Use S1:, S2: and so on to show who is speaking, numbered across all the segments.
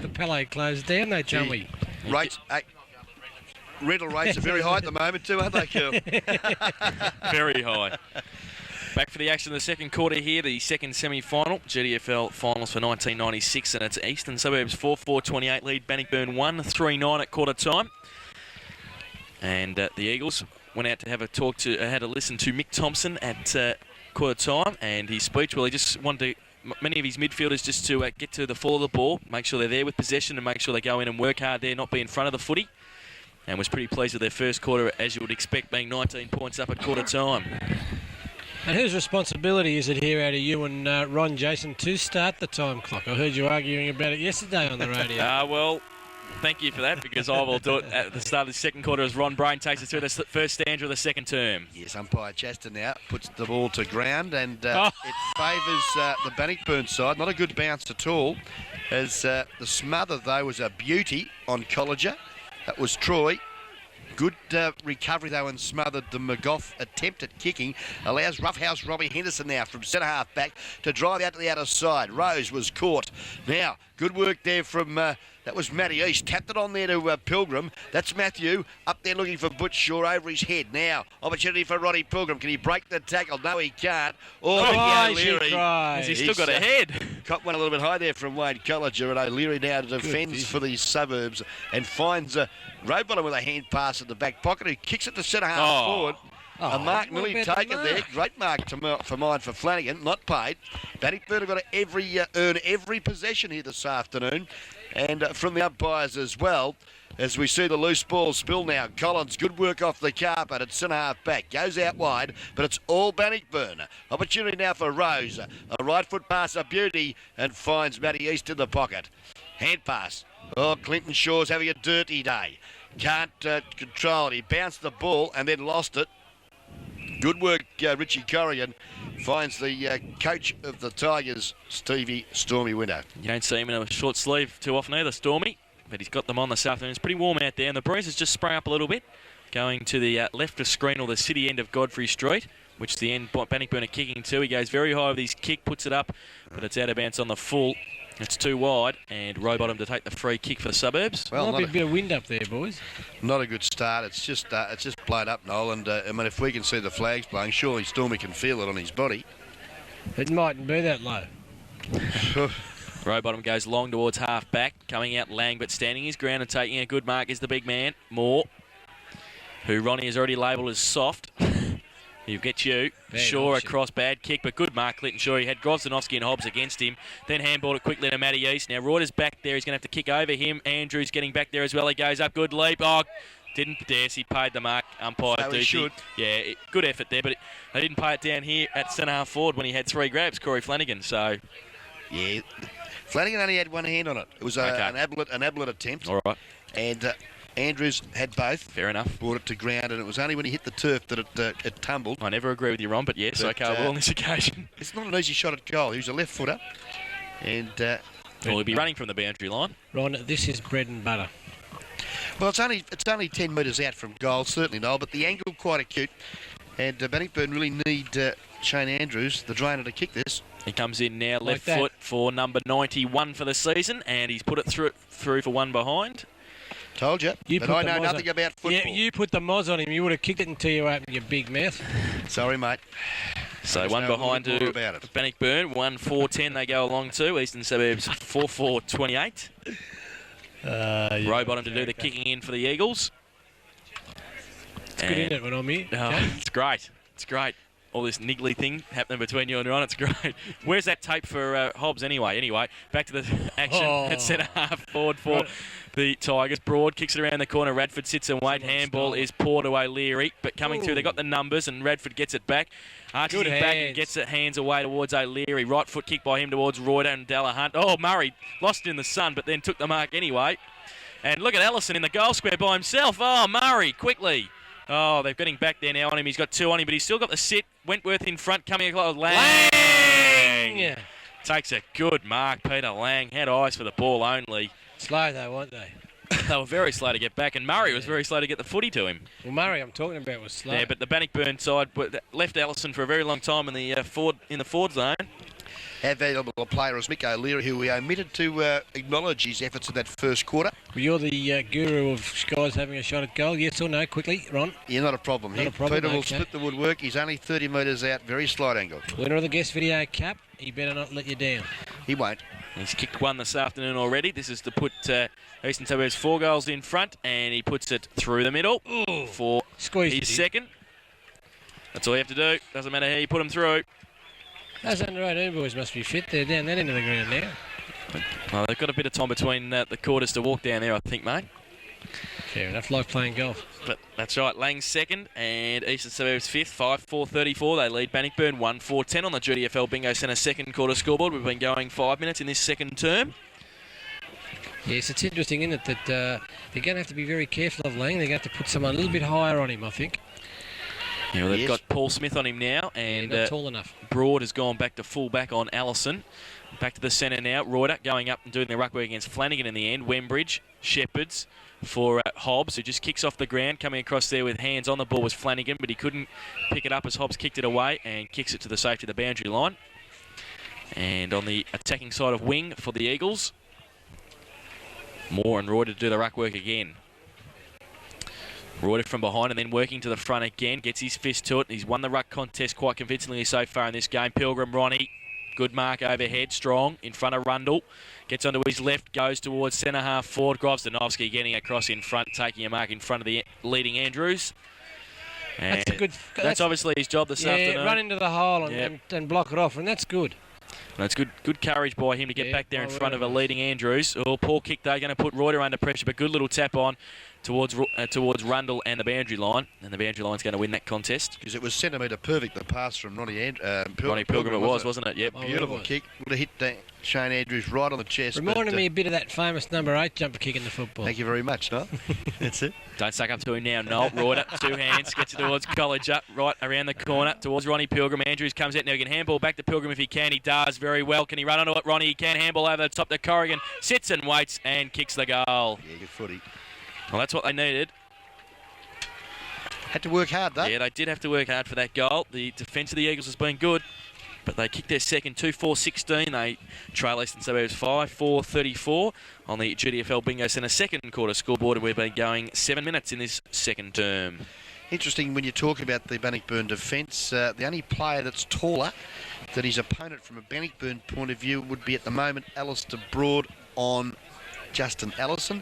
S1: the Palais closed down, they tell me.
S2: Rates, rental rates are very high at the moment too, aren't they, Curl?
S3: Very high. Back for the action in the second quarter here, the second semi-final. GDFL finals for 1996, and it's Eastern Suburbs 4-4-28 lead. Bannockburn 1-3-9 at quarter time. And the Eagles went out to have a talk to, had a listen to Mick Thompson at quarter time, and his speech, well, he just wanted many of his midfielders just to get to the fall of the ball, make sure they're there with possession and make sure they go in and work hard there, not be in front of the footy. And was pretty pleased with their first quarter, as you would expect, being 19 points up at quarter time.
S1: And whose responsibility is it here out of you and Ron Jason to start the time clock? I heard you arguing about it yesterday on the radio.
S3: Well, thank you for that, because I will do it at the start of the second quarter as Ron Brain takes us through the first stanza of the second term.
S2: Yes, umpire Chaston now puts the ball to ground, and it favours the Bannockburn side. Not a good bounce at all, as the smother, though, was a beauty on Colliger. That was Troy. Good recovery, though, and smothered the McGough attempt at kicking. Allows roughhouse Robbie Henderson now from centre half back to drive out to the outer side. Rose was caught. Now, good work there from, that was Matty East. Tapped it on there to Pilgrim. That's Matthew up there looking for Butch Shaw over his head. Now, opportunity for Roddy Pilgrim. Can he break the tackle? No, he can't. O'Leary.
S3: Has he still got a head?
S2: Caught one a little bit high there from Wade Colliger, and O'Leary now defends for the Suburbs and finds Roadbottom with a hand pass at the back pocket, who kicks it to centre half forward. A mark nearly taken there. Great mark for mine for Flanagan. Not paid. Bannockburn have got to earn every possession here this afternoon. And from the umpires as well, as we see the loose ball spill now. Collins, good work off the carpet at centre half back. Goes out wide, but it's all Bannockburn. Opportunity now for Rose. A right foot pass, a beauty, and finds Matty East in the pocket. Hand pass. Oh, Clinton Shaw's having a dirty day. Can't control it. He bounced the ball and then lost it. Good work, Richie Corrigan. Finds the coach of the Tigers, Stevie Stormy Window.
S3: You don't see him in a short sleeve too often either, Stormy, but he's got them on this afternoon. It's pretty warm out there, and the breezes just spray up a little bit. Going to the left of screen, or the city end of Godfrey Street, which the end Bannockburn are kicking to. He goes very high with his kick, puts it up, but it's out of bounds on the full. It's too wide, and Rowbottom to take the free kick for the Suburbs.
S1: Well, might be a bit of wind up there, boys.
S2: Not a good start. It's just blown up, Noel. And I mean, if we can see the flags blowing, surely Stormy can feel it on his body.
S1: It mightn't be that low.
S3: Rowbottom goes long towards half back, coming out Lang, but standing his ground and taking a good mark is the big man, Moore, who Ronnie has already labelled as soft. You get you. Shaw across, bad kick, but good mark, Clinton Shaw. He had Grozdanovsky and Hobbs against him. Then handballed it quickly to Matty East. Now Reuter's back there. He's going to have to kick over him. Andrews getting back there as well. He goes up, good leap. Oh, didn't dare. He paid the mark. Umpire
S2: so he should.
S3: Yeah, good effort there, but they didn't pay it down here at centre half forward when he had 3 grabs, Corey Flanagan. So,
S2: yeah, Flanagan only had one hand on it. It was an Ablett attempt.
S3: All right.
S2: And Andrews had both.
S3: Fair enough.
S2: Brought it to ground, and it was only when he hit the turf that it tumbled.
S3: I never agree with you, Ron, but yes, okay, well, on this occasion.
S2: It's not an easy shot at goal. He was a left footer. And
S3: well, he'll be running from the boundary line.
S1: Ron, this is bread and butter.
S2: Well, it's only 10 metres out from goal, certainly, Noel, but the angle quite acute. And Bannockburn really need Shane Andrews, the drainer, to kick this.
S3: He comes in now, left foot for number 91 for the season, and he's put it through for one behind.
S2: Told you, but I know nothing about football.
S1: Yeah, you put the moz on him. You would have kicked it until you opened your big mouth.
S2: Sorry, mate.
S3: So one behind to Bannockburn, 1-4-10 they go along to. Eastern Suburbs 4-4-28. Rowbottom to do the kicking in for the Eagles.
S1: It's good, isn't it, when I'm here?
S3: Oh, it's great. It's great. All this niggly thing happening between you and Ron, it's great. Where's that tape for Hobbs anyway? Anyway, back to the action at centre half forward for the Tigers. Broad kicks it around the corner. Radford sits and waits. Handball is poured away O'Leary, but coming through, they got the numbers, and Radford gets it back. Archie's back and gets it hands away towards O'Leary. Right foot kick by him towards Reuter and Delahunt. Oh, Murray lost in the sun, but then took the mark anyway. And look at Ellison in the goal square by himself. Oh, Murray, quickly. Oh, they're getting back there now on him. He's got 2 on him, but he's still got the sit. Wentworth in front, coming across. Lang! Takes a good mark, Peter Lang. Had eyes for the ball only.
S1: Slow, though, weren't they?
S3: They were very slow to get back, and Murray was very slow to get the footy to him.
S1: Well, Murray, I'm talking about, was slow.
S3: Yeah, but the Bannockburn side left Ellison for a very long time in the forward zone.
S2: How valuable a player is Mick O'Leary, who we omitted to acknowledge his efforts in that first quarter.
S1: Well, you're the guru of guys having a shot at goal. Yes or no? Quickly, Ron.
S2: Yeah, not a problem.
S1: Not a problem,
S2: Peter will
S1: okay.
S2: split the woodwork. He's only 30 metres out, very slight angle.
S1: Winner of the guest video cap. He better not let you down.
S2: He won't.
S3: He's kicked one this afternoon already. This is to put Eastern Suburbs 4 goals in front, and he puts it through the middle for his second. That's all you have to do. Doesn't matter how you put them through.
S1: Those under-18 boys must be fit. They're down that end of the ground now.
S3: Well, they've got a bit of time between the quarters to walk down there, I think, mate.
S1: Fair enough, like playing golf.
S3: But that's right, Lang's second and Eastern Suburbs fifth, 5-4-34. They lead Bannockburn 1-4-10 on the GDFL Bingo Centre second quarter scoreboard. We've been going 5 minutes in this second term.
S1: Yes, it's interesting, isn't it, that they're going to have to be very careful of Lang. They're going to have to put someone a little bit higher on him, I think.
S3: Yeah, well, they've got Paul Smith on him now, and
S1: not tall enough.
S3: Broad has gone back to full back on Allison. Back to the centre now. Reuter going up and doing the ruck work against Flanagan in the end. Wembridge, Shepherds for Hobbs, who just kicks off the ground. Coming across there with hands on the ball was Flanagan, but he couldn't pick it up as Hobbs kicked it away and kicks it to the safety of the boundary line. And on the attacking side of wing for the Eagles, Moore and Reuter to do the ruck work again. Reuter from behind and then working to the front again. Gets his fist to it. He's won the ruck contest quite convincingly so far in this game. Pilgrim, Ronnie. Good mark overhead, strong, in front of Rundle. Gets onto his left, goes towards centre half forward. Grovstanovski getting across in front, taking a mark in front of the leading Andrews. And that's obviously his job this afternoon.
S1: Run into the hole and block it off, and that's good.
S3: That's good courage by him to get back there in front of a leading Andrews. Oh, poor kick though, going to put Reuter under pressure, but good little tap on towards Rundle and the boundary line, and the boundary line's going to win that contest.
S2: Because it was centimetre perfect, the pass from Ronnie
S3: Pilgrim, wasn't it? Yep.
S2: Beautiful kick. Would have hit Shane Andrews right on the chest.
S1: Reminded me a bit of that famous number 8 jumper kick in the football.
S2: Thank you very much, Noel. That's it.
S3: Don't suck up to him now, Noel. Reuter, 2 hands, gets it towards College up, right around the corner, towards Ronnie Pilgrim. Andrews comes out now. He can handball back to Pilgrim if he can. He does very well. Can he run onto it? Ronnie, he can handball over the top to Corrigan. Sits and waits and kicks the goal.
S2: Yeah, good footy.
S3: Well, that's what they needed.
S2: Had to work hard, though.
S3: Yeah, they did have to work hard for that goal. The defence of the Eagles has been good, but they kicked their second 2-4-16. They trail Eastern Suburbs 5-4-34 on the GDFL Bingo Centre second quarter scoreboard, and we've been going 7 minutes in this second term.
S2: Interesting when you talk about the Bannockburn defence, the only player that's taller than his opponent from a Bannockburn point of view would be at the moment Alistair Broad on Justin Allison.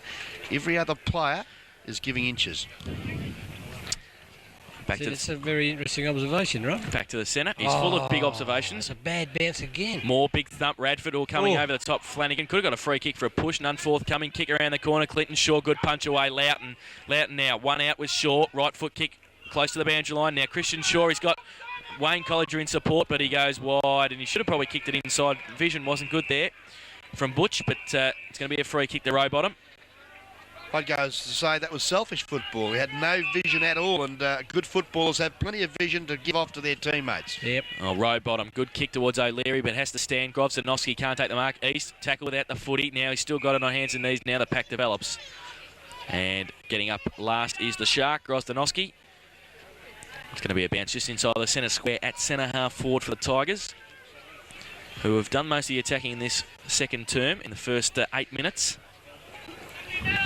S2: Every other player is giving inches.
S1: That's a very interesting observation, right?
S3: Back to the centre. He's full of big observations.
S1: It's a bad bounce again.
S3: More big thump. Radford all coming over the top. Flanagan could have got a free kick for a push. None forthcoming. Kick around the corner. Clinton Shaw, good punch away. Loughton now. One out with Shaw. Right foot kick close to the boundary line. Now Christian Shaw, he's got Wayne Colliger in support, but he goes wide, and he should have probably kicked it inside. Vision wasn't good there from Butch, but it's going to be a free kick to Rowbottom.
S2: I'd go as to say that was selfish football. We had no vision at all, and good footballers have plenty of vision to give off to their teammates.
S1: Yep.
S3: Oh, Rowbottom, good kick towards O'Leary, but has to stand. Grovstanovski can't take the mark. East, tackle without the footy. Now he's still got it on hands and knees. Now the pack develops. And getting up last is the Shark, Grovstanovski. It's going to be a bounce just inside the centre square at centre half forward for the Tigers, who have done most of the attacking in this second term in the first 8 minutes.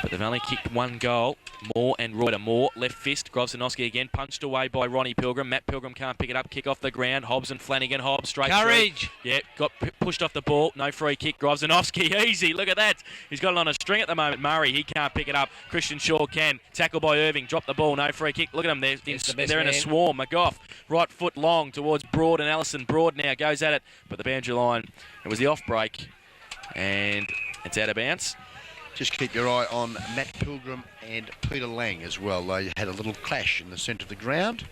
S3: But they've only kicked 1 goal. Moore and Reuter. Moore, left fist. Grovstanovski again. Punched away by Ronnie Pilgrim. Matt Pilgrim can't pick it up. Kick off the ground. Hobbs and Flanagan. Hobbs straight
S1: Courage.
S3: through. Yeah, got pushed off the ball. No free kick. Grovstanovski, easy. Look at that. He's got it on a string at the moment. Murray, he can't pick it up. Christian Shaw can. Tackle by Irving. Drop the ball. No free kick. Look at them. They're in a swarm. McGough. Right foot long towards Broad and Allison. Broad now goes at it. But the boundary line, it was the off break. And it's out of bounds.
S2: Just keep your eye on Matt Pilgrim and Peter Lang as well. They had a little clash in the centre of the ground.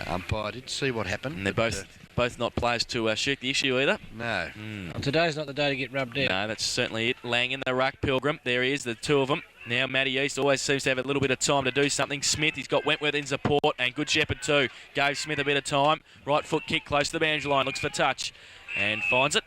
S2: Umpire did see what happened.
S3: And they're both not players to shoot the issue either.
S2: No.
S1: Well, today's not the day to get rubbed out.
S3: No, that's certainly it. Lang in the ruck. Pilgrim, there he is, the two of them. Now Matty East always seems to have a little bit of time to do something. Smith, he's got Wentworth in support, and Good Shepherd too. Gave Smith a bit of time. Right foot kick close to the boundary line. Looks for touch and finds it.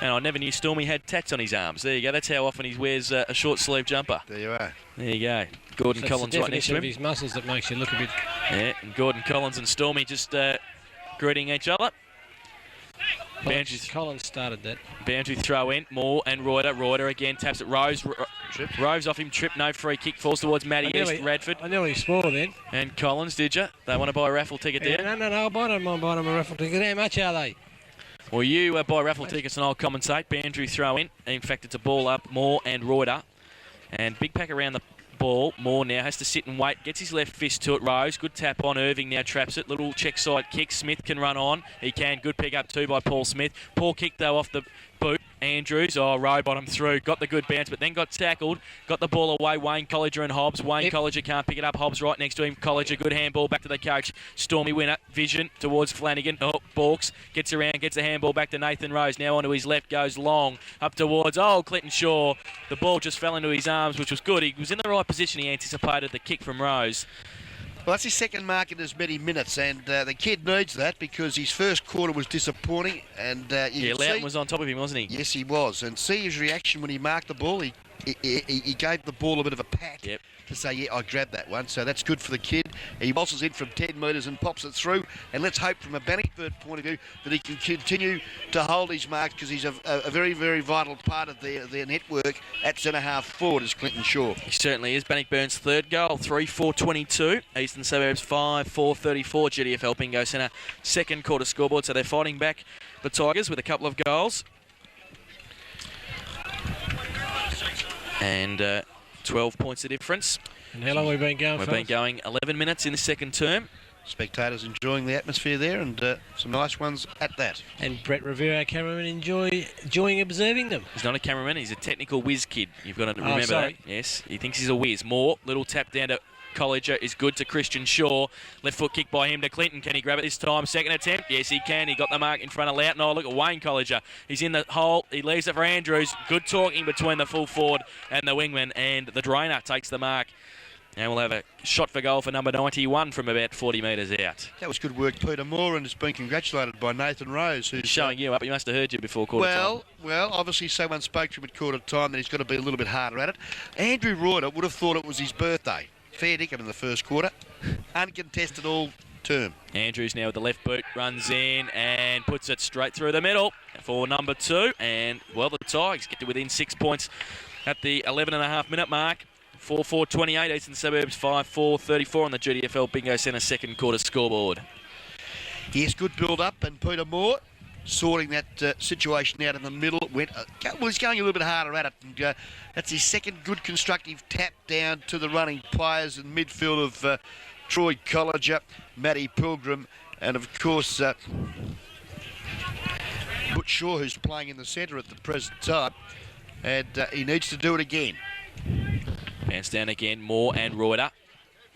S3: And I never knew Stormy had tats on his arms. There you go. That's how often he wears a short sleeve jumper.
S2: There you are.
S3: There you go. Gordon Collins right next to him.
S1: Of his muscles that makes you look a bit.
S3: Yeah, and Gordon Collins and Stormy just greeting each other.
S1: Collins started that.
S3: Boundary throw in. Moore and Reuter. Reuter again taps it. Rose. Rove's off him. Trip. No free kick. Falls towards Matty East. Radford.
S1: I nearly swore then.
S3: And Collins, did you? They want to buy a raffle ticket there?
S1: No. I don't mind buying them a raffle ticket. How much are they?
S3: Well, you buy raffle tickets and I'll compensate. Boundary throw in. In fact, it's a ball up. Moore and Reuter. And big pack around the ball. Moore now has to sit and wait. Gets his left fist to it. Rose. Good tap on. Irving now traps it. Little check side kick. Smith can run on. He can. Good pick up too by Paul Smith. Poor kick though off the boot. Andrews. Oh, row bottom through. Got the good bounce, but then got tackled. Got the ball away. Wayne Colliger and Hobbs. Wayne Colliger can't pick it up. Hobbs right next to him. Colliger, good handball back to the coach. Stormy winner. Vision towards Flanagan. Oh, Borks gets around. Gets a handball back to Nathan Rose. Now onto his left. Goes long. Up towards, Clinton Shaw. The ball just fell into his arms, which was good. He was in the right position. He anticipated the kick from Rose.
S2: Well, that's his second mark in as many minutes, and the kid needs that because his first quarter was disappointing. And
S3: Loughton was on top of him, wasn't he?
S2: Yes, he was. And see his reaction when he marked the ball. He gave the ball a bit of a pat to say, yeah, I grabbed that one. So that's good for the kid. He bosses in from 10 metres and pops it through. And let's hope from a Bannockburn point of view that he can continue to hold his marks because he's a very, very vital part of their network at centre-half forward is Clinton Shaw.
S3: He certainly is. Bannockburn's third goal, 3-4-22. Eastern Suburbs 5-4-34. GDFL Bingo Centre second quarter scoreboard. So they're fighting back the Tigers with a couple of goals. And 12 points of difference.
S1: And how long have we been going,
S3: We've been going 11 minutes in the second term.
S2: Spectators enjoying the atmosphere there and some nice ones at that.
S1: And Brett Rivera, cameraman, enjoying observing them.
S3: He's not a cameraman, he's a technical whiz kid. You've got to remember that. Yes, he thinks he's a whiz. Moore, little tap down to Colliger is good to Christian Shaw. Left foot kick by him to Clinton. Can he grab it this time? Second attempt. Yes, he can. He got the mark in front of Loughton. Oh, look at Wayne Colliger. He's in the hole. He leaves it for Andrews. Good talking between the full forward and the wingman. And the drainer takes the mark. And we'll have a shot for goal for number 91 from about 40 metres out.
S2: That was good work, Peter Moore, and has been congratulated by Nathan Rose, who's
S3: showing you up. He must have heard you before quarter time.
S2: Well, obviously someone spoke to him at quarter time that he's got to be a little bit harder at it. Andrew Reuter would have thought it was his birthday. Fair dinkum in the first quarter. Uncontested all term.
S3: Andrews now with the left boot, runs in and puts it straight through the middle for number 2. And, well, the Tigers get to within 6 points at the 11.5-minute mark. 4-4-28, Eastern Suburbs 5-4-34 on the GDFL Bingo Centre second quarter scoreboard.
S2: Yes, good build-up, and Peter Moore sorting that situation out in the middle. He's going a little bit harder at it. And, that's his second good constructive tap down to the running players in midfield of Troy Colliger, Matty Pilgrim, and of course Butch Shaw, who's playing in the centre at the present time. And he needs to do it again.
S3: Bounce down again, Moore and Reuter.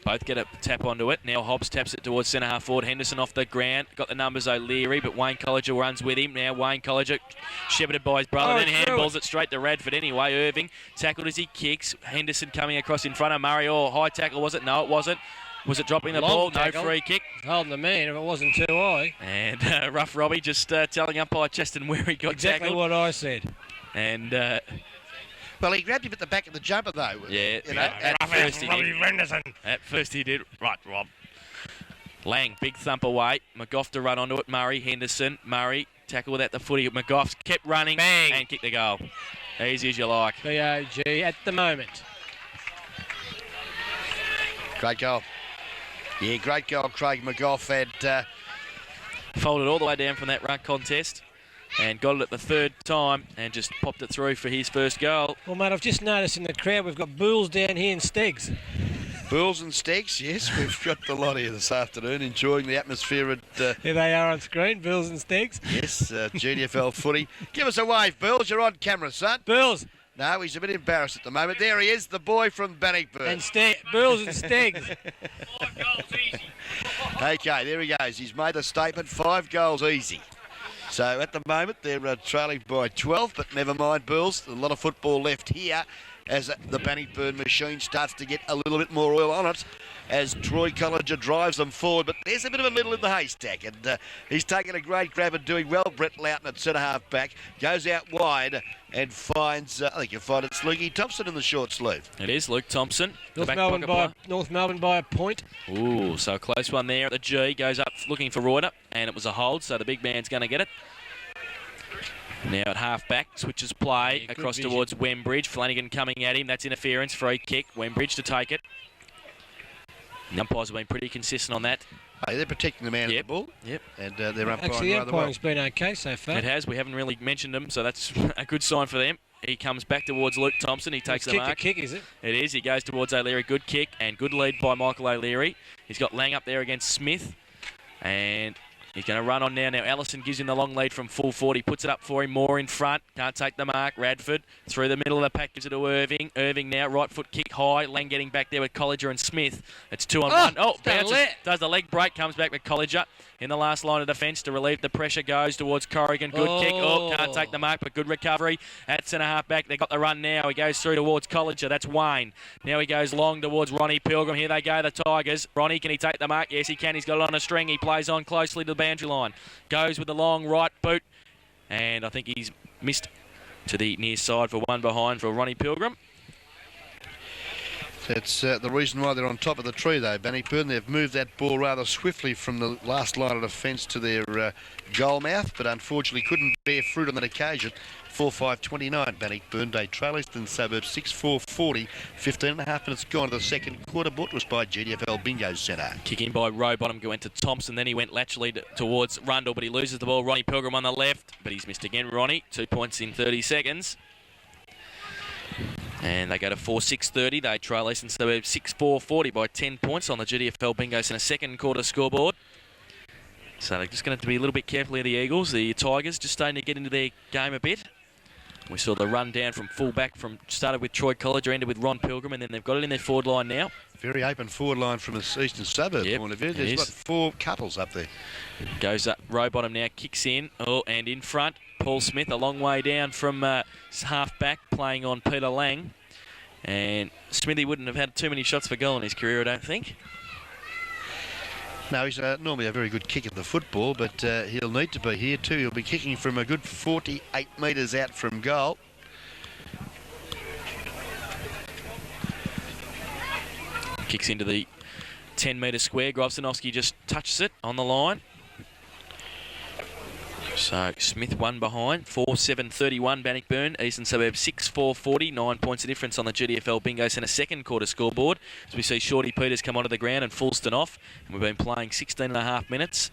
S3: Both get a tap onto it. Now Hobbs taps it towards centre half forward. Henderson off the ground. Got the numbers O'Leary, but Wayne Colliger runs with him. Now Wayne Colliger shepherded by his brother. Then handballs it straight to Radford anyway. Irving tackled as he kicks. Henderson coming across in front of Murray. Oh, high tackle was it? No, it wasn't. Was it dropping the ball?
S1: Tackle.
S3: No free kick.
S1: Holding the man if it wasn't too high.
S3: And Rough Robbie just telling umpire Cheston where he got
S1: exactly
S3: tackled.
S1: What I said.
S3: And...
S2: well, he grabbed him at the back of the jumper, though.
S3: Yeah,
S1: at first he did.
S3: At first he did. Right, Rob. Lang, big thump away. McGough to run onto it. Murray, Henderson. Murray, tackle without the footy. McGough kept running.
S1: Bang.
S3: And kicked the goal. Easy as you like.
S1: BOG at the moment.
S2: Great goal. Yeah, great goal, Craig McGough. And
S3: folded all the way down from that ruck contest. And got it at the third time and just popped it through for his first goal.
S1: Well, mate, I've just noticed in the crowd we've got Bulls down here and Stegs.
S2: Bulls and Stegs, yes. We've got a lot here this afternoon enjoying the atmosphere at...
S1: here they are on screen, Bulls and Stegs.
S2: Yes, GDFL footy. Give us a wave, Bulls. You're on camera, son.
S1: Bulls.
S2: No, he's a bit embarrassed at the moment. There he is, the boy from Bannockburn.
S1: And Bulls and Stegs.
S4: 5 goals easy.
S2: Okay, there he goes. He's made a statement. 5 goals easy. So at the moment they're trailing by 12, but never mind, Bulls. A lot of football left here as the Bannockburn machine starts to get a little bit more oil on it as Troy Colliger drives them forward. But there's a bit of a needle in the haystack, and he's taking a great grab and doing well. Brett Loughton at centre half back goes out wide and finds, I think you'll find it's Lukey Thompson in the short sleeve.
S3: It is Luke Thompson.
S1: North Melbourne by a point.
S3: Ooh, so a close one there at the G. Goes up looking for Reuter, and it was a hold, so the big man's going to get it. Now at half-back, switches play across
S1: vision.
S3: towards Wembridge. Flanagan coming at him. That's interference. Free kick. Wembridge to take it. The umpires have been pretty consistent on that.
S2: Hey, they're protecting the man at the ball.
S3: Yep.
S2: And they're umpiring
S1: Actually, the
S2: rather well.
S1: umpiring's been okay so far.
S3: It has. We haven't really mentioned them, so that's a good sign for them. He comes back towards Luke Thompson. He takes the mark.
S1: Kick, is it?
S3: It is. He goes towards O'Leary. Good kick and good lead by Michael O'Leary. He's got Lang up there against Smith. And he's going to run on now. Now Allison gives him the long lead from full 40. Puts it up for him. Moore in front. Can't take the mark. Radford through the middle of the pack. Gives it to Irving. Irving now. Right foot kick high. Lang getting back there with Colliger and Smith. It's 2-on-1. Oh, bounces. Does the leg break. Comes back with Colliger. In the last line of defence to relieve the pressure, goes towards Corrigan. Good kick. Oh, can't take the mark, but good recovery at centre half back. They got the run now. He goes through towards Colliger. That's Wayne. Now he goes long towards Ronnie Pilgrim. Here they go, the Tigers. Ronnie, can he take the mark? Yes, he can. He's got it on a string. He plays on closely to the boundary line. Goes with the long right boot. And I think he's missed to the near side for one behind for Ronnie Pilgrim.
S2: That's the reason why they're on top of the tree, though, Bannockburn. They've moved that ball rather swiftly from the last line of defence to their goal mouth, but unfortunately couldn't bear fruit on that occasion. 4-5-29, Bannockburn. They trail Eastern Suburbs 6-4-40. 15.5 minutes gone to the second quarter. Brought was by GDFL Bingo Centre.
S3: Kick in by Rowbottom, went to Thompson, then he went laterally towards Rundle, but he loses the ball. Ronnie Pilgrim on the left, but he's missed again, Ronnie. 2 points in 30 seconds. And they go to 4-6-30. They trail Eastern Suburbs 6-4-40 by 10 points on the GDFL Bingo Centre second quarter scoreboard. So they're just going to have to be a little bit careful of the Eagles. The Tigers just starting to get into their game a bit. We saw the run down from full-back started with Troy Colliger, ended with Ron Pilgrim, and then they've got it in their forward line now.
S2: Very open forward line from the Eastern Suburbs point of view. There's got 4 couples up there.
S3: Goes up, Rowbottom now, kicks in, and in front. Paul Smith a long way down from half-back, playing on Peter Lang. And Smithy wouldn't have had too many shots for goal in his career, I don't think.
S2: No, he's normally a very good kick at the football, but he'll need to be here too. He'll be kicking from a good 48 metres out from goal.
S3: Kicks into the 10-metre square. Grobstanovsky just touches it on the line. So Smith one behind, 4-7-31 Bannockburn. Eastern Suburbs 6-4-40, 9 points of difference on the GDFL Bingo Centre second quarter scoreboard. As we see Shorty Peters come onto the ground and Fulston off. And we've been playing 16.5 minutes.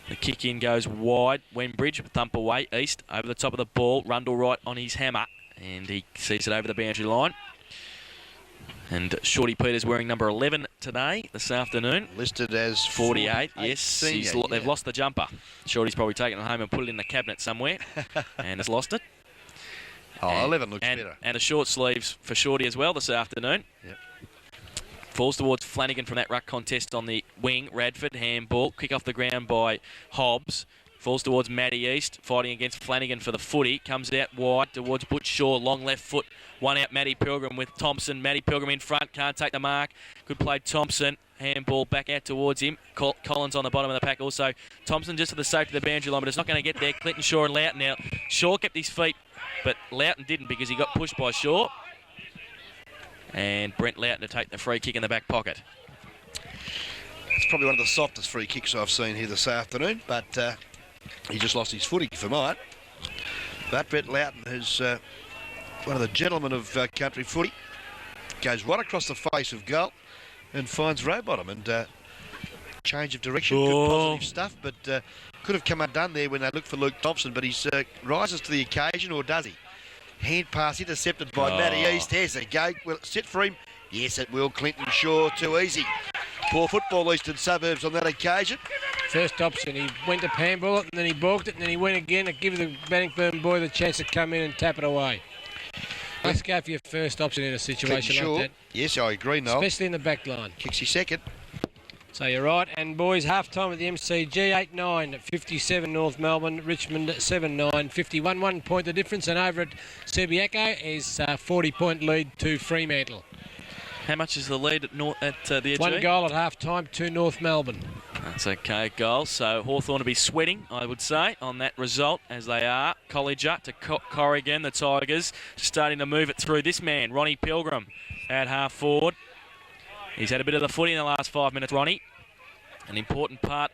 S3: The kick in goes wide. Wembridge, thump away, east, over the top of the ball. Rundle right on his hammer. And he sees it over the boundary line. And Shorty Peters wearing number 11 today, this afternoon.
S2: Listed as
S3: 48, yes. They've lost the jumper. Shorty's probably taken it home and put it in the cabinet somewhere and has lost it.
S2: Oh, 11 looks better.
S3: And a short sleeves for Shorty as well this afternoon.
S2: Yep.
S3: Falls towards Flanagan from that ruck contest on the wing. Radford, handball. Kick off the ground by Hobbs. Falls towards Matty East, fighting against Flanagan for the footy. Comes out wide towards Butch Shaw, long left foot. One out, Matty Pilgrim with Thompson. Matty Pilgrim in front, can't take the mark. Good play, Thompson. Handball back out towards him. Collins on the bottom of the pack also. Thompson just to the safety of the boundary line, but it's not going to get there. Clinton, Shaw and Loughton now. Shaw kept his feet, but Loughton didn't because he got pushed by Shaw. And Brent Loughton to take the free kick in the back pocket.
S2: It's probably one of the softest free kicks I've seen here this afternoon, but he just lost his footy for mine. But Brent Loughton, who's one of the gentlemen of country footy, goes right across the face of goal and finds Rowbottom. And change of direction, good positive stuff, but could have come undone there when they looked for Luke Thompson, but he rises to the occasion, or does he? Hand pass intercepted by Matty East. Here's a go. Will it sit for him? Yes, it will. Clinton Shaw, too easy. Poor football, Eastern Suburbs on that occasion.
S1: First option, he went to handball it, and then he balked it, and then he went again to give the Bannockburn boy the chance to come in and tap it away. Let's go for your first option in a situation like that.
S2: Yes, I agree, Noel.
S1: Especially in the back line.
S2: Kicks his second.
S1: So you're right. And boys, half-time at the MCG, 8-9, 57 North Melbourne, Richmond 7-9, 51. 1 point the difference. And over at Subiaco is 40-point lead to Fremantle.
S3: How much is the lead at the edge?
S1: 1 goal at half-time to North Melbourne.
S3: That's okay, goal. So Hawthorn to be sweating, I would say, on that result, as they are. Colliger to Corrigan, the Tigers, starting to move it through. This man, Ronnie Pilgrim, at half forward. He's had a bit of the footy in the last 5 minutes, Ronnie. An important part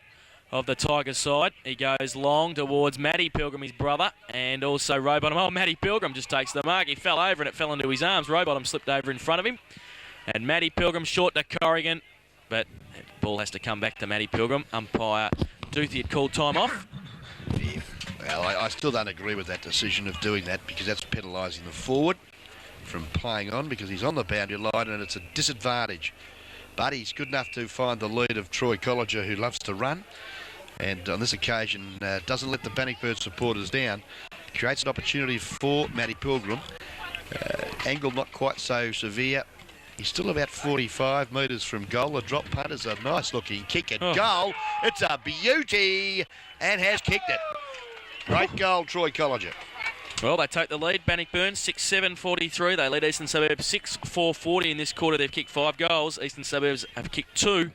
S3: of the Tigers side. He goes long towards Matty Pilgrim, his brother, and also Rowbottom. Oh, Matty Pilgrim just takes the mark. He fell over and it fell into his arms. Rowbottom slipped over in front of him. And Matty Pilgrim short to Corrigan, but the ball has to come back to Matty Pilgrim. Umpire Doothie had called time off.
S2: Yeah. Well, I still don't agree with that decision of doing that because that's penalising the forward from playing on because he's on the boundary line and it's a disadvantage. But he's good enough to find the lead of Troy Colliger, who loves to run. And on this occasion, doesn't let the Bannockburn supporters down. Creates an opportunity for Matty Pilgrim. Angle not quite so severe. He's still about 45 metres from goal. The drop punt is a nice looking kick at goal. It's a beauty and has kicked it. Great goal, Troy Colliger.
S3: Well, they take the lead. Bannockburn 6-7-43. They lead Eastern Suburbs 6-4-40 in this quarter. They've kicked 5 goals. Eastern Suburbs have kicked 2.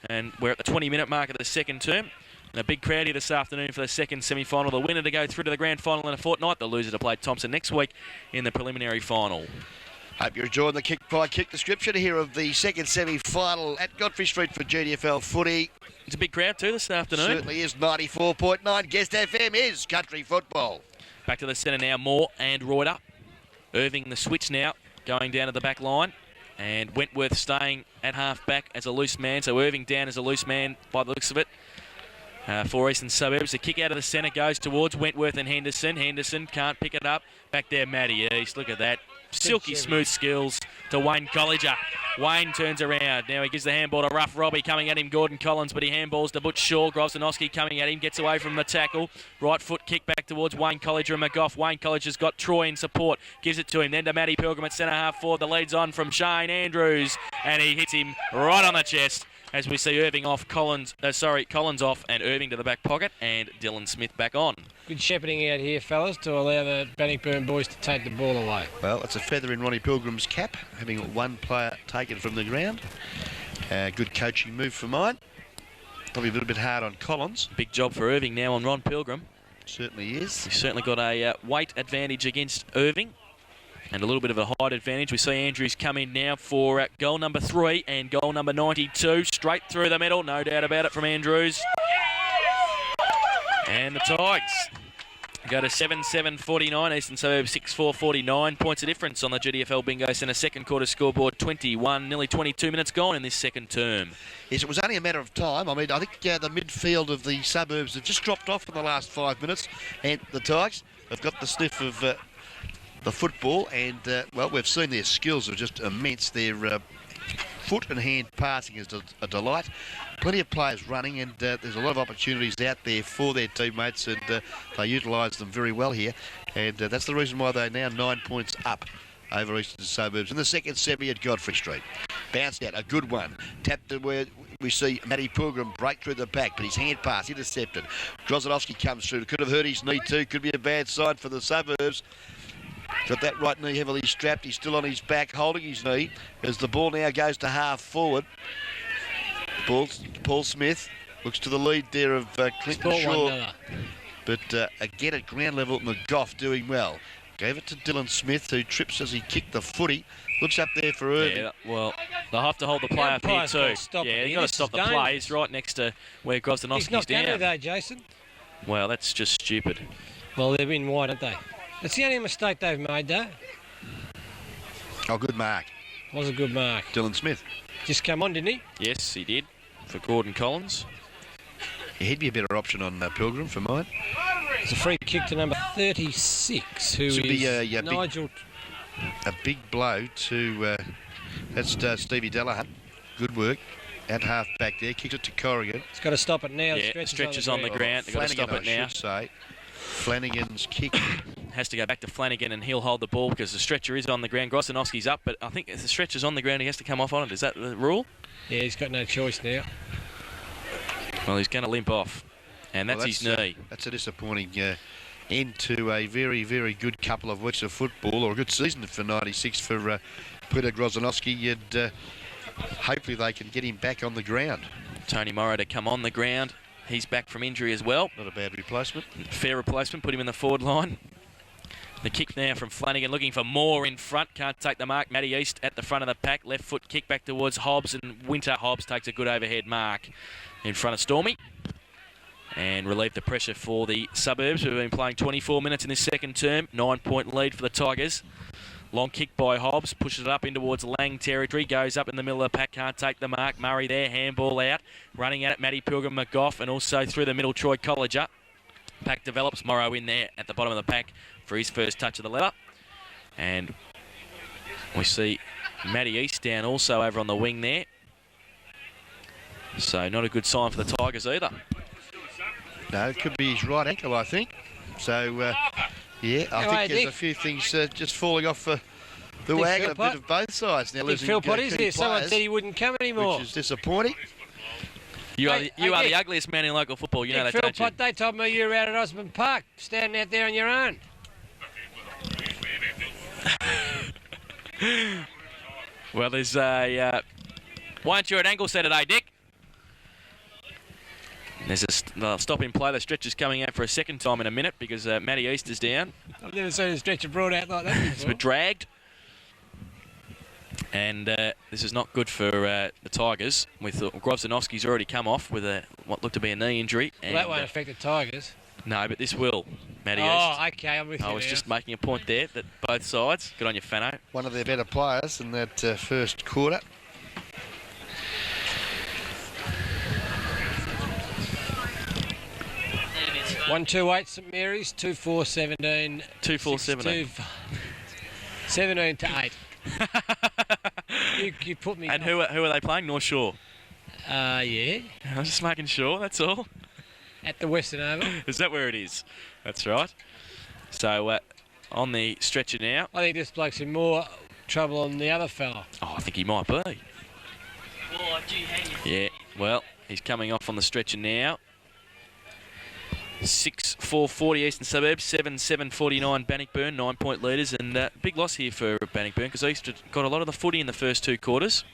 S3: And we're at the 20-minute mark of the second term. And a big crowd here this afternoon for the second semi-final. The winner to go through to the grand final in a fortnight. The loser to play Thompson next week in the preliminary final.
S2: Hope you're enjoying the kick-by-kick description here of the second semi-final at Godfrey Street for GDFL footy.
S3: It's a big crowd too this afternoon.
S2: Certainly is. 94.9 Guest FM is country football.
S3: Back to the centre now, Moore and Reuter. Irving the switch now, going down to the back line. And Wentworth staying at half-back as a loose man. So Irving down as a loose man by the looks of it. For Eastern Suburbs, the kick out of the centre goes towards Wentworth and Henderson. Henderson can't pick it up. Back there, Matty East. Look at that. Silky smooth skills to Wayne Colliger. Wayne turns around. Now he gives the handball to Rough Robbie coming at him, Gordon Collins, but he handballs to Butch Shaw. Grosanoski coming at him, gets away from the tackle. Right foot kick back towards Wayne Colliger and McGough. Wayne Colliger's got Troy in support. Gives it to him. Then to Matty Pilgrim at centre half forward. The lead's on from Shane Andrews. And he hits him right on the chest. As we see Irving off, Collins off and Irving to the back pocket and Dylan Smith back on.
S1: Good shepherding out here, fellas, to allow the Bannockburn boys to take the ball away.
S2: Well, it's a feather in Ronnie Pilgrim's cap, having one player taken from the ground. Good coaching move for mine. Probably a little bit hard on Collins.
S3: Big job for Irving now on Ron Pilgrim.
S2: Certainly is.
S3: He's certainly got a weight advantage against Irving. And a little bit of a height advantage. We see Andrews come in now for goal number 3 and goal number 92. Straight through the middle, no doubt about it from Andrews. And the Tigers go to 7-7-49. Eastern Suburbs 6-4-49. Points of difference on the GDFL Bingo Centre second quarter scoreboard 21. Nearly 22 minutes gone in this second term.
S2: Yes, it was only a matter of time. I mean, I think the midfield of the Suburbs have just dropped off in the last 5 minutes. And the Tigers have got the sniff of the football, and well, we've seen their skills are just immense. Their foot and hand passing is a delight. Plenty of players running, and there's a lot of opportunities out there for their teammates, and they utilise them very well here. And that's the reason why they're now 9 points up over Eastern Suburbs in the second semi at Godfrey Street. Bounced out, a good one. Tapped to where we see Matty Pilgrim break through the back, but his hand pass intercepted. Grozanowski comes through. Could have hurt his knee too. Could be a bad sign for the Suburbs. Got that right knee heavily strapped. He's still on his back, holding his knee, as the ball now goes to half forward. Paul Smith looks to the lead there of Clinton Shaw. But again at ground level, McGough doing well. Gave it to Dylan Smith, who trips as he kicked the footy. Looks up there for Irving.
S3: Yeah, well, they'll have to hold the play up here too. Yeah, you've got to stop the play. He's right next to where Grosanoski's down.
S1: He's not going to, Jason.
S3: Well, that's just stupid.
S1: Well, they've been wide, haven't they? That's the only mistake they've made, though.
S2: Oh, good mark.
S1: Was a good mark.
S2: Dylan Smith.
S1: Just come on, didn't he?
S3: Yes, he did, for Gordon Collins.
S2: Yeah, he'd be a better option on Pilgrim for mine.
S1: It's a free kick to number 36, who
S2: should
S1: is
S2: be
S1: Nigel.
S2: A big blow to, that's Stevie Delahunt. Good work. At half back there, kicks it to Corrigan.
S1: It's got to stop it now.
S3: Yeah, stretches on the ground. They've got to stop it now.
S2: Should say. Flanagan's kick
S3: has to go back to Flanagan, and he'll hold the ball because the stretcher is on the ground. Grosanoski's up, but I think if the stretcher's on the ground, he has to come off on it. Is that the rule?
S1: Yeah, he's got no choice now.
S3: Well, he's going to limp off, and that's his knee.
S2: That's a disappointing end to a very, very good couple of weeks of football, or a good season for 96 for Peter Grosanoski, and hopefully they can get him back on the ground.
S3: Tony Morrow to come on the ground. He's back from injury as well.
S2: Not a bad replacement.
S3: Fair replacement, put him in the forward line. The kick now from Flanagan, looking for more in front. Can't take the mark. Matty East at the front of the pack. Left foot kick back towards Hobbs, and Winter. Hobbs takes a good overhead mark in front of Stormy. and relieve the pressure for the Suburbs. We've been playing 24 minutes in this second term. 9-point lead for the Tigers. Long kick by Hobbs, pushes it up in towards Lang territory, goes up in the middle of the pack, can't take the mark. Murray there, handball out, running at it, Matty Pilgrim, McGough, and also through the middle, Troy Colliger. Pack develops, Morrow in there at the bottom of the pack for his first touch of the lever. And we see Matty East down also over on the wing there. So not a good sign for the Tigers either.
S2: No, it could be his right ankle, I think. So, yeah, I think there's a few things just falling off the wagon a bit of both sides. Now,
S1: Dick Philpott is here. Someone said he wouldn't come anymore.
S2: Which is disappointing.
S3: You are the ugliest man in local football. You know that, don't you?
S1: Philpott, they told me you were out at Osborne Park, standing out there on your own.
S3: Well, there's a... why aren't you at Anglesey today, Dick? There's a stop in play. The stretcher's coming out for a second time in a minute because Matty East is down.
S1: I've never seen a stretcher brought out like that before.
S3: It's been dragged. And this is not good for the Tigers. With Grobzanovski's already come off with what looked to be a knee injury.
S1: Well, that won't affect the Tigers.
S3: No, but this will, Matty East.
S1: Oh, okay, I'm with you.
S3: I was just making a point there that both sides. Good on you, Fano.
S2: One of their better players in that first quarter.
S1: One 2-8 St Mary's, 2-4-17.
S3: 2-4-17.
S1: 17 to 8. you put me.
S3: And who are they playing? North Shore.
S1: Yeah.
S3: I'm just making sure. That's all.
S1: At the Western Oval.
S3: Is that where it is? That's right. So on the stretcher now.
S1: I think this bloke's in more trouble than the other fella.
S3: Oh, I think he might be. Yeah. Well, he's coming off on the stretcher now. 6-4-40 Eastern Suburbs, 7-7-49 Bannockburn, 9-point leaders, and big loss here for Bannockburn because East got a lot of the footy in the first two quarters.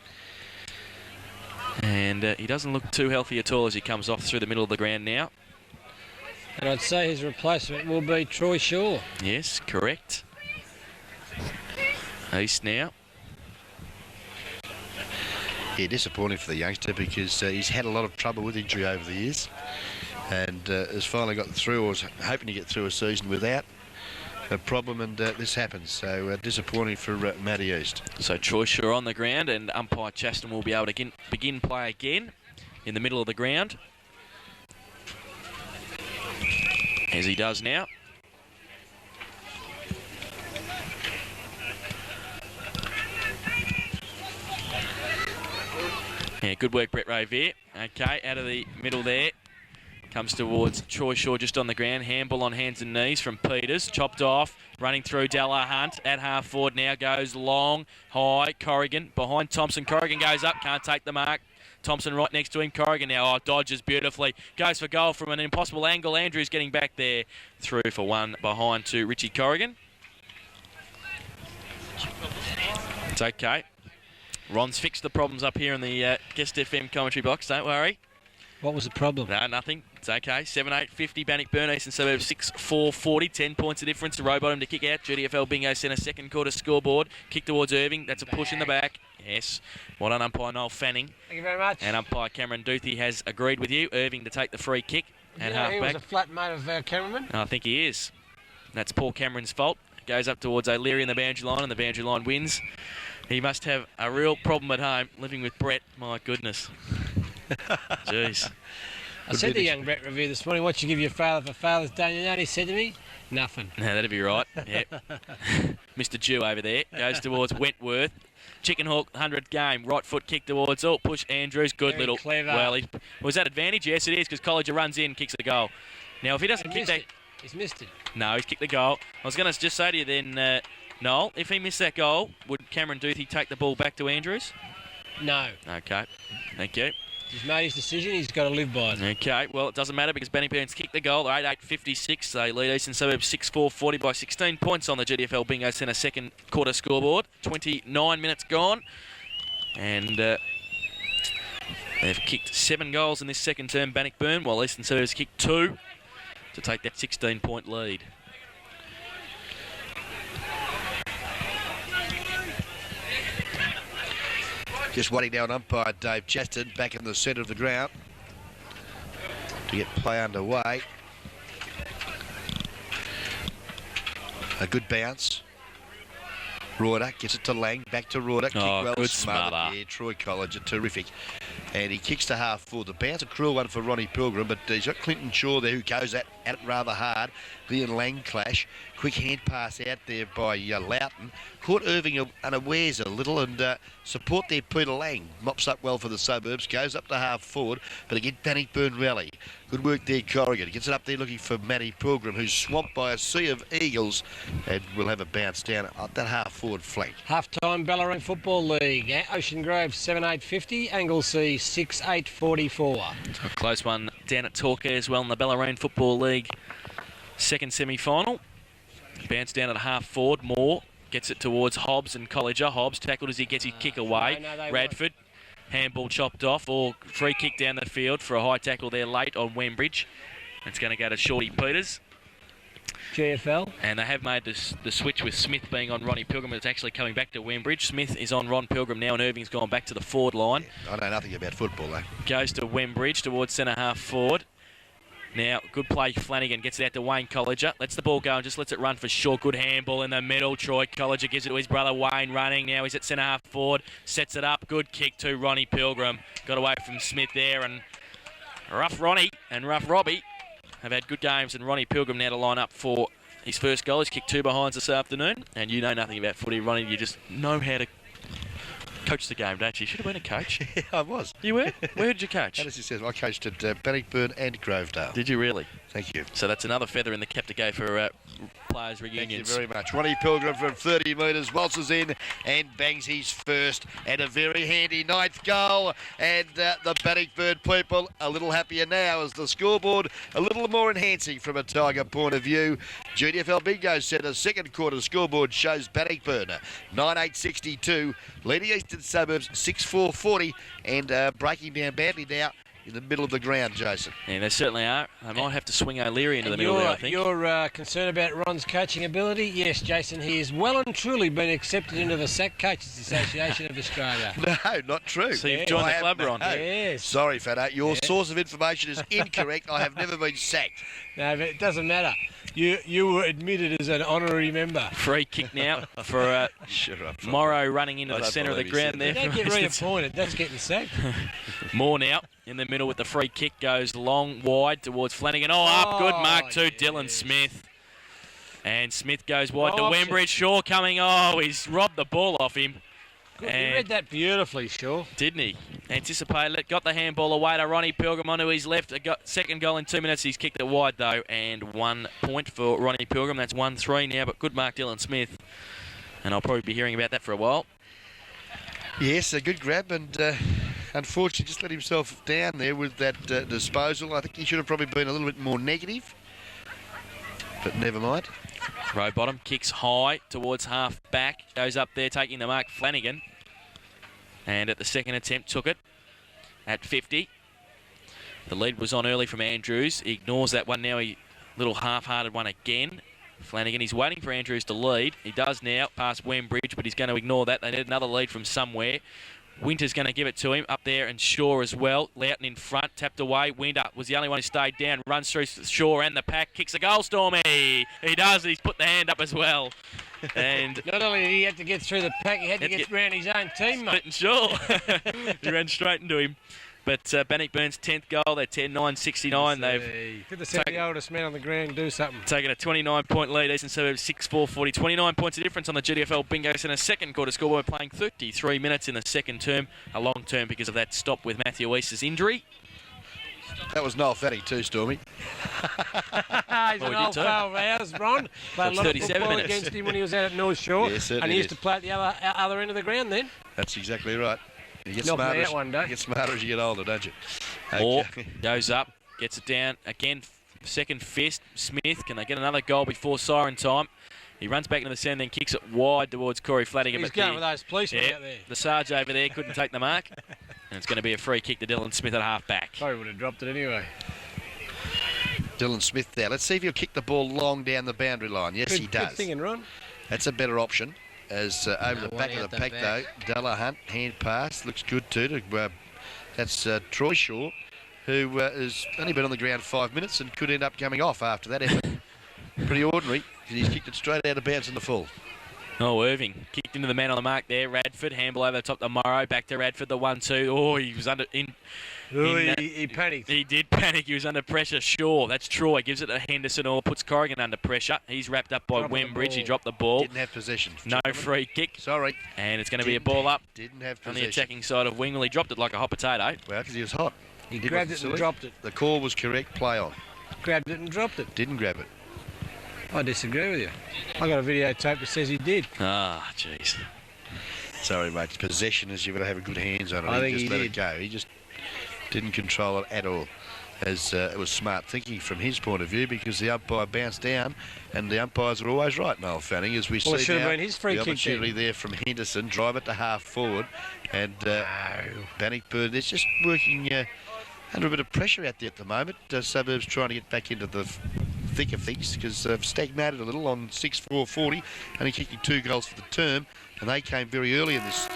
S3: And he doesn't look too healthy at all as he comes off through the middle of the ground now.
S1: And I'd say his replacement will be Troy Shaw.
S3: Yes, correct. East now.
S2: Yeah, disappointing for the youngster because he's had a lot of trouble with injury over the years. And has finally got through, or was hoping to get through a season without a problem, and this happens. So disappointing for Matty East.
S3: So Troy Shaw on the ground, and umpire Chaston will be able to begin play again in the middle of the ground. As he does now. Yeah, good work, Brett Revere. Okay, out of the middle there. Comes towards Troy Shaw just on the ground. Handball on hands and knees from Peters. Chopped off. Running through Della Hunt at half forward now. Goes long, high. Corrigan behind Thompson. Corrigan goes up. Can't take the mark. Thompson right next to him. Corrigan now dodges beautifully. Goes for goal from an impossible angle. Andrews getting back there. Through for one behind to Richie Corrigan. It's okay. Ron's fixed the problems up here in the Guest FM commentary box. Don't worry.
S1: What was the problem?
S3: No, nothing. It's okay. 7-8-50 Bannockburn, Eastern Suburbs 6-4-40. 10 points of difference to Rowbottom to kick out. GDFL Bingo Centre second quarter scoreboard. Kick towards Irving. That's a push in the back. Yes. Well done, umpire Noel Fanning.
S1: Thank you very much.
S3: And umpire Cameron Duthie has agreed with you. Irving to take the free kick at half
S1: he
S3: back.
S1: was a flat mate of Cameron.
S3: I think he is. That's Paul Cameron's fault. Goes up towards O'Leary in the boundary line, and the boundary line wins. He must have a real problem at home living with Brett. My goodness. Jeez.
S1: I said to young Brett Revere this morning, what you give your father for Father's Day? You know what he said to me? Nothing.
S3: No, that'd be right. Yep. Mr. Jew over there goes towards Wentworth. Chicken Hawk 100 game. Right foot kick towards. Oh, push Andrews. Good
S1: Very
S3: little.
S1: clever.
S3: Well, was that advantage? Yes, it is because Colliger runs in, kicks the goal. Now, if he doesn't kick that.
S1: He's missed it.
S3: No, he's kicked the goal. I was going to just say to you then, Noel, if he missed that goal, would Cameron Duthie take the ball back to Andrews?
S1: No.
S3: Okay. Thank you.
S1: He's made his decision. He's got to live by it.
S3: Okay, well, it doesn't matter because Bannockburn's kicked the goal. They're 8-8-56. They lead Eastern Suburbs 6-4-40 by 16 points on the GDFL Bingo Centre second quarter scoreboard. 29 minutes gone. And they've kicked 7 goals in this second term, Bannockburn, while Eastern Suburbs kicked 2 to take that 16-point lead.
S2: Just waiting now on umpire Dave Chaston back in the centre of the ground to get play underway. A good bounce. Reuter gets it to Lang, back to Reuter. Kick well
S3: good
S2: smothered.
S3: smother.
S2: Yeah, Troy College, terrific. And he kicks to half forward. The bounce, a cruel one for Ronnie Pilgrim, but he's got Clinton Shaw there who goes at it rather hard. The and Lang clash. Quick hand pass out there by Loughton. Caught Irving unawares a little, and support there Peter Lang. Mops up well for the suburbs, goes up to half forward, but again Bannockburn rally. Good work there, Corrigan. Gets it up there looking for Matty Pilgrim, who's swamped by a sea of eagles, and will have a bounce down at that half forward flank.
S1: Half-time Ballarat Football League. Ocean Grove 7-8-50, Anglesea 6-8-44.
S3: A close one down at Torquay as well in the Ballarat Football League second semi-final. Bounce down at half forward. Moore gets it towards Hobbs and Colliger. Hobbs tackled as he gets his kick away. Radford, handball chopped off, or free kick down the field for a high tackle there late on Wembridge. It's going to go to Shorty Peters.
S1: GFL.
S3: And they have made the switch with Smith being on Ronnie Pilgrim. It's actually coming back to Wembridge. Smith is on Ron Pilgrim now, and Irving's gone back to the forward line.
S2: Yeah, I know nothing about football, though.
S3: Goes to Wembridge towards centre half forward. Now, good play. Flanagan gets it out to Wayne Colliger. Lets the ball go and just lets it run for Shaw. Good handball in the middle. Troy Colliger gives it to his brother Wayne running. Now he's at centre half forward. Sets it up. Good kick to Ronnie Pilgrim. Got away from Smith there, and Rough Ronnie and Rough Robbie have had good games, and Ronnie Pilgrim now to line up for his first goal. He's kicked 2 behinds this afternoon, and you know nothing about footy, Ronnie. You just know how to coach the game, don't you? You should have been a coach.
S2: Yeah, I was.
S3: You were? Where did you coach?
S2: As he says, I coached at Bannockburn and Grovedale.
S3: Did you really?
S2: Thank you.
S3: So that's another feather in the cap to go for players' reunions.
S2: Thank you very much. Ronnie Pilgrim from 30 metres, waltzes in and bangs his first, and a very handy 9th goal. And the Bannockburn people a little happier now as the scoreboard a little more enhancing from a Tiger point of view. GDFL Bingo Centre second quarter scoreboard shows Bannockburn 9-8-62, leading Eastern Suburbs 6-4-40, and breaking down badly now in the middle of the ground, Jason.
S3: Yeah, they certainly are. They might have to swing O'Leary into the middle there, I think.
S1: You're concerned about Ron's coaching ability? Yes, Jason, he has well and truly been accepted into the SAC Coaches Association of Australia.
S2: No, not true.
S3: So you've joined the club, Ron.
S1: Yes.
S2: Sorry, Fada. Your source of information is incorrect. I have never been sacked.
S1: No, but it doesn't matter. You were admitted as an honorary member.
S3: Free kick now for Morrow running into the centre of the ground there.
S1: Don't get reappointed. That's getting sacked.
S3: Moore now in the middle with the free kick, goes long, wide towards Flanagan. Oh, up, good mark to Dylan Smith. And Smith goes wide to Wembridge. Shaw coming. Oh, he's robbed the ball off him.
S1: Good, he read that beautifully, Shaw.
S3: Didn't he? Anticipated it. Got the handball away to Ronnie Pilgrim onto his left. Second goal in 2 minutes. He's kicked it wide, though. And 1 point for Ronnie Pilgrim. That's 1-3 now, but good mark, Dylan Smith. And I'll probably be hearing about that for a while.
S2: Yes, a good grab, and unfortunately just let himself down there with that disposal. I think he should have probably been a little bit more negative, but never mind.
S3: Rowbottom kicks high towards half back. Goes up there taking the mark, Flanagan. And at the second attempt took it at 50. The lead was on early from Andrews. He ignores that one now. A little half-hearted one again. Flanagan, he's waiting for Andrews to lead. He does now, past Wembridge, but he's going to ignore that. They need another lead from somewhere. Winter's going to give it to him up there, and Shaw as well. Loughton in front, tapped away. Winter was the only one who stayed down. Runs through Shaw and the pack, kicks a goal, Stormy. He does, he's put the hand up as well. And
S1: not only did he have to get through the pack, he had to get round his own teammate.
S3: Shaw. He ran straight into him. But Bannockburn's 10th goal, they're 10-9-69. They've
S1: Good to see the oldest man on the ground do something.
S3: Taken a 29-point lead. Eastern Suburbs 6-4-40. 29 points of difference on the GDFL Bingo Centre second quarter scoreboard, playing 33 minutes in the second term. A long term because of that stop with Matthew East's injury.
S2: That was Noel Fatty too, Stormy.
S1: He's an old pal of ours, Ron. Played a lot of football against him when he was out at North Shore.
S2: Yes,
S1: and he used to play at the other end of the ground then.
S2: That's exactly right. You get smarter as you get older, don't you?
S3: Moore goes up, gets it down again. Second fist. Smith, can they get another goal before siren time? He runs back into the centre, then kicks it wide towards Corey Flanagan.
S1: He's going with those policemen out there.
S3: The Sarge over there couldn't take the mark. And it's going to be a free kick to Dylan Smith at half back.
S1: Probably would have dropped it anyway.
S2: Dylan Smith there. Let's see if he'll kick the ball long down the boundary line. Yes, he does.
S1: Good thinking, Ron.
S2: That's a better option. As over the back of the pack, though, Delahunt, hand pass, looks good too. That's Troy Shaw. who has only been on the ground 5 minutes and could end up coming off after that effort. Pretty ordinary. He's kicked it straight out of bounds in the full.
S3: Oh, Irving kicked into the man on the mark there. Radford, handball over the top to Morrow. Back to Radford, the 1-2. Oh, he was
S1: He panicked.
S3: He did panic. He was under pressure. Sure, that's Troy. Gives it to Henderson or puts Corrigan under pressure. He's wrapped up by Wembridge. He dropped the ball.
S2: Didn't have possession.
S3: No free kick.
S2: Sorry.
S3: And it's going to be a ball up
S2: Didn't have
S3: on
S2: possession.
S3: the attacking side of Wing. Well, he dropped it like a hot potato.
S2: Well, because he was hot.
S1: He grabbed it and dropped it.
S2: The call was correct. Play on.
S1: Grabbed it and dropped it.
S2: Didn't grab it.
S1: I disagree with you. I got a videotape that says he did.
S3: Ah, jeez.
S2: Sorry, mate. Possession is you've got to have a good hands on it.
S1: I think
S2: just
S1: he
S2: let
S1: did.
S2: it go. He just didn't control it at all. As it was smart thinking from his point of view, because the umpire bounced down, and the umpires are always right, Noel Fanning, as we
S1: Well, it
S2: see
S1: should have
S2: now,
S1: been his free
S2: the
S1: kick
S2: opportunity
S1: then.
S2: there from Henderson, drive it to half forward, and Bannockburn, it's just working under a bit of pressure out there at the moment. Suburbs trying to get back into the thick of things because they've stagnated a little on 6-4-40, only kicking 2 goals for the term, and they came very early in this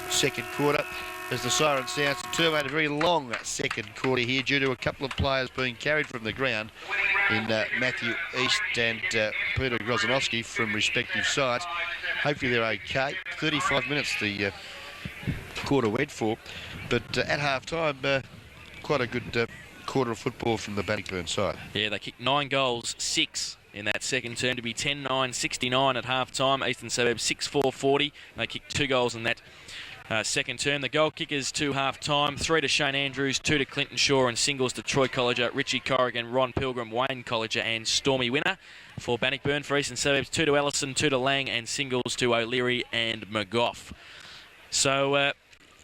S2: second quarter. As the siren sounds to terminate a very long second quarter here due to a couple of players being carried from the ground in Matthew East and Peter Grozanowski from respective sides. Hopefully they're okay. 35 minutes the quarter went for, but at half-time, quite a good quarter of football from the Bannockburn side.
S3: Yeah, they kicked 9 goals, 6 in that second term to be 10-9-69 at half-time. Eastern Suburbs 6-4-40. They kicked 2 goals in that second term. The goal kickers to half-time, 3 to Shane Andrews, 2 to Clinton Shaw, and singles to Troy Colliger, Richie Corrigan, Ron Pilgrim, Wayne Colliger, and Stormy Winner. For Bannockburn, for Eastern Suburbs, 2 to Ellison, 2 to Lang, and singles to O'Leary and McGough. So,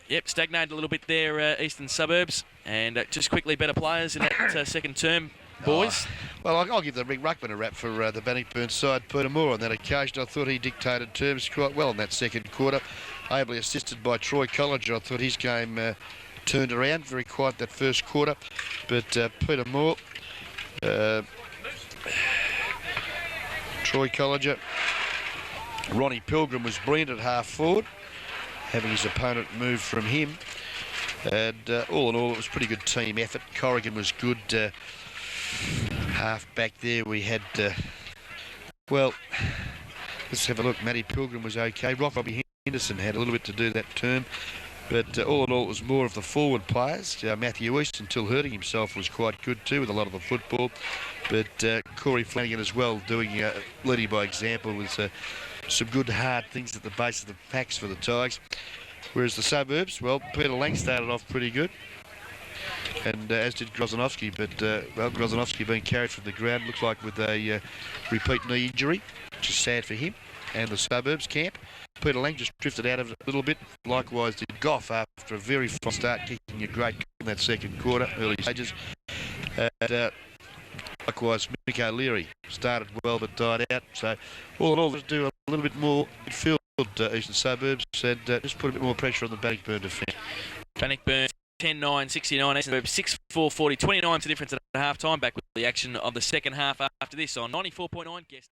S3: yep, stagnated a little bit there, Eastern Suburbs, and just quickly better players in that second term, boys.
S2: Well, I'll give the Rick Ruckman a rap for the Bannockburn side. Peter Moore on that occasion, I thought he dictated terms quite well in that second quarter. Ably assisted by Troy Colliger. I thought his game turned around. Very quiet that first quarter. But Peter Moore, Troy Colliger, Ronnie Pilgrim was brilliant at half forward, having his opponent move from him. And all in all, it was a pretty good team effort. Corrigan was good. Half back there, we had, well, let's have a look. Matty Pilgrim was okay. Robbie Henderson had a little bit to do that term. But all in all, it was more of the forward players. Matthew East, until hurting himself, was quite good too with a lot of the football. But Corey Flanagan as well, doing leading by example with some good hard things at the base of the packs for the Tigers. Whereas the Suburbs, well, Peter Lang started off pretty good. And as did Grozanowski, but well, Grozanowski being carried from the ground, looks like with a repeat knee injury, which is sad for him and the Suburbs camp. Peter Lang just drifted out of it a little bit. Likewise did Goff after a very fine start, kicking a great goal in that second quarter, early stages. And, likewise, Mick O'Leary started well but died out. So all in all, let's do a little bit more midfield, Eastern Suburbs, and just put a bit more pressure on the Bannockburn defence.
S3: Bannockburn 10-9-69, Eastern Suburbs 6-4-40, 29 to difference at half-time. Back with the action of the second half after this on 94.9 Guest.